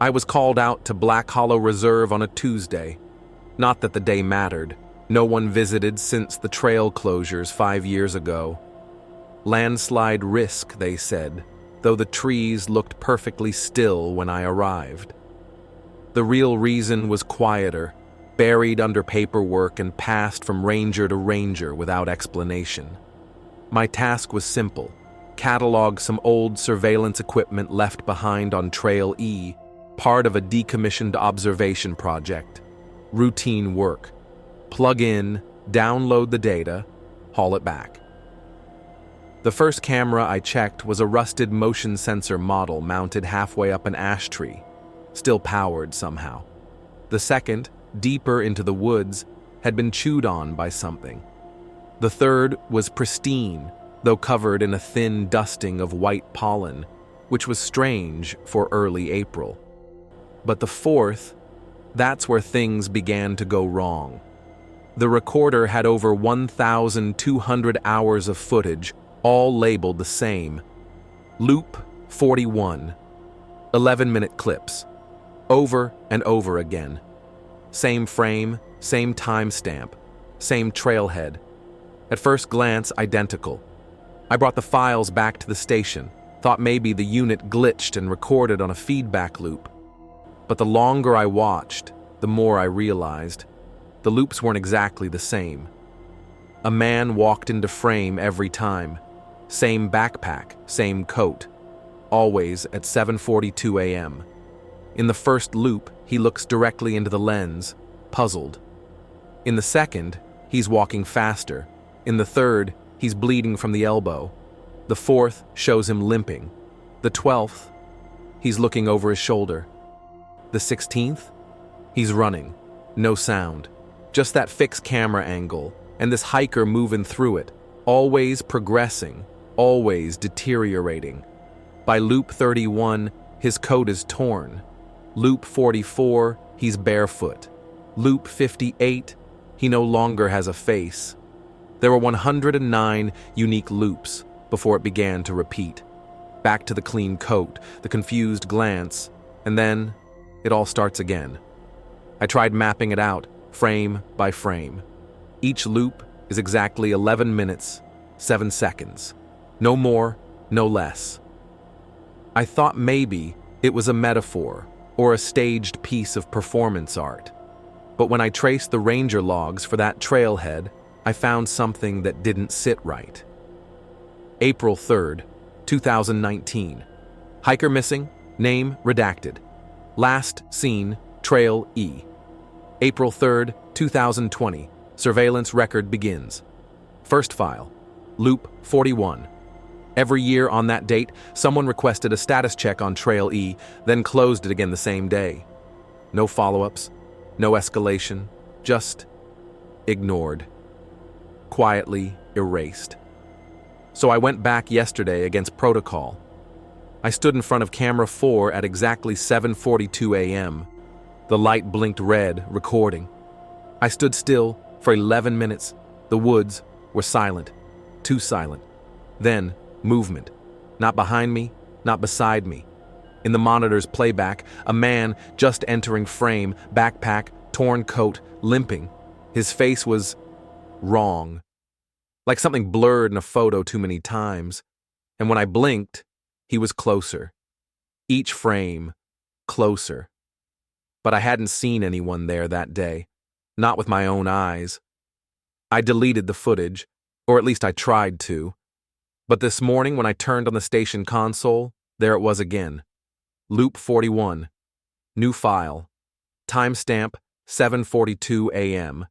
I was called out to Black Hollow Reserve on a Tuesday. Not that the day mattered. No one visited since the trail closures 5 years ago. Landslide risk, they said, though the trees looked perfectly still when I arrived. The real reason was quieter, buried under paperwork and passed from ranger to ranger without explanation. My task was simple: catalog some old surveillance equipment left behind on Trail E, part of a decommissioned observation project. Routine work. Plug in, download the data, haul it back. The first camera I checked was a rusted motion sensor model mounted halfway up an ash tree, still powered somehow. The second, deeper into the woods, had been chewed on by something. The third was pristine, though covered in a thin dusting of white pollen, which was strange for early April. But the fourth, that's where things began to go wrong. The recorder had over 1,200 hours of footage, all labeled the same. Loop 41. 11-minute clips. Over and over again. Same frame, same timestamp, same trailhead. At first glance, identical. I brought the files back to the station, thought maybe the unit glitched and recorded on a feedback loop. But the longer I watched, the more I realized the loops weren't exactly the same. A man walked into frame every time. Same backpack, same coat. Always at 7:42 a.m. In the first loop, he looks directly into the lens, puzzled. In the second, he's walking faster. In the third, he's bleeding from the elbow. The fourth shows him limping. The 12th, he's looking over his shoulder. The 16th, he's running. No sound. Just that fixed camera angle, and this hiker moving through it, always progressing, always deteriorating. By loop 31, his coat is torn. Loop 44, he's barefoot. Loop 58, he no longer has a face. There were 109 unique loops before it began to repeat. Back to the clean coat, the confused glance, and then it all starts again. I tried mapping it out, frame by frame. Each loop is exactly 11 minutes, 7 seconds. No more, no less. I thought maybe it was a metaphor or a staged piece of performance art. But when I traced the ranger logs for that trailhead, I found something that didn't sit right. April 3rd, 2019. Hiker missing, name redacted. Last seen, Trail E. April 3rd, 2020. Surveillance record begins. First file, Loop 41. Every year on that date, someone requested a status check on Trail E, then closed it again the same day. No follow-ups, no escalation, just ignored. Quietly erased. So I went back yesterday against protocol. I stood in front of camera 4 at exactly 7:42 a.m. The light blinked red, recording. I stood still for 11 minutes. The woods were silent, too silent. Then, movement. Not behind me, not beside me. In the monitor's playback, a man just entering frame, backpack, torn coat, limping. His face was wrong. Like something blurred in a photo too many times. And when I blinked, he was closer. Each frame, closer. But I hadn't seen anyone there that day. Not with my own eyes. I deleted the footage, or at least I tried to. But this morning when I turned on the station console, there it was again. Loop 41. New file. Timestamp 7:42 a.m.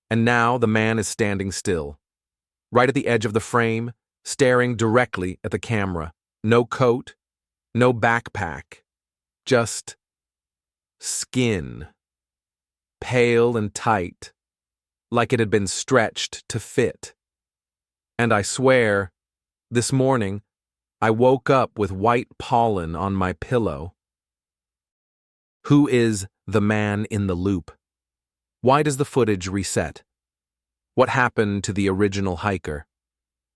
And now the man is standing still. Right at the edge of the frame, staring directly at the camera. No coat, no backpack. Just skin. Pale and tight, like it had been stretched to fit. And I swear, this morning, I woke up with white pollen on my pillow. Who is the man in the loop? Why does the footage reset? What happened to the original hiker?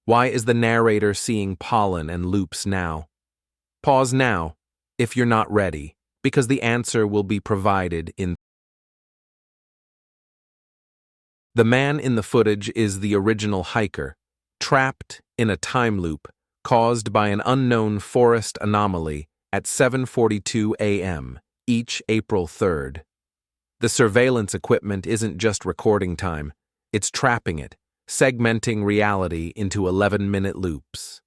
Why is the narrator seeing pollen and loops now? Pause now, if you're not ready. because the answer will be provided in. The man in the footage is the original hiker, trapped in a time loop caused by an unknown forest anomaly at 7:42 a.m. each April 3rd. The surveillance equipment isn't just recording time, it's trapping it, segmenting reality into 11-minute loops.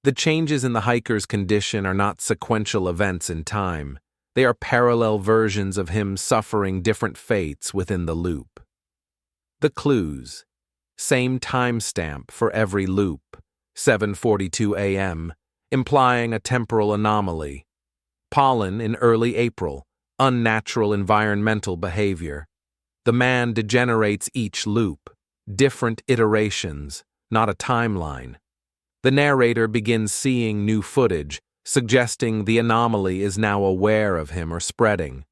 The changes in the hiker's condition are not sequential events in time. They are parallel versions of him suffering different fates within the loop. The clues: same timestamp for every loop, 7:42 a.m., implying a temporal anomaly. Pollen in early April, unnatural environmental behavior. The man degenerates each loop, different iterations, not a timeline. The narrator begins seeing new footage, suggesting the anomaly is now aware of him or spreading.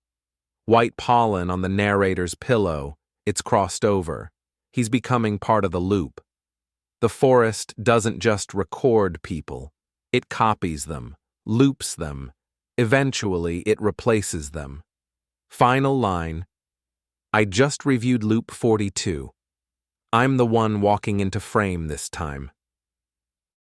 White pollen on the narrator's pillow, it's crossed over. He's becoming part of the loop. The forest doesn't just record people, it copies them, loops them. Eventually, it replaces them. Final line: I just reviewed loop 42. I'm the one walking into frame this time.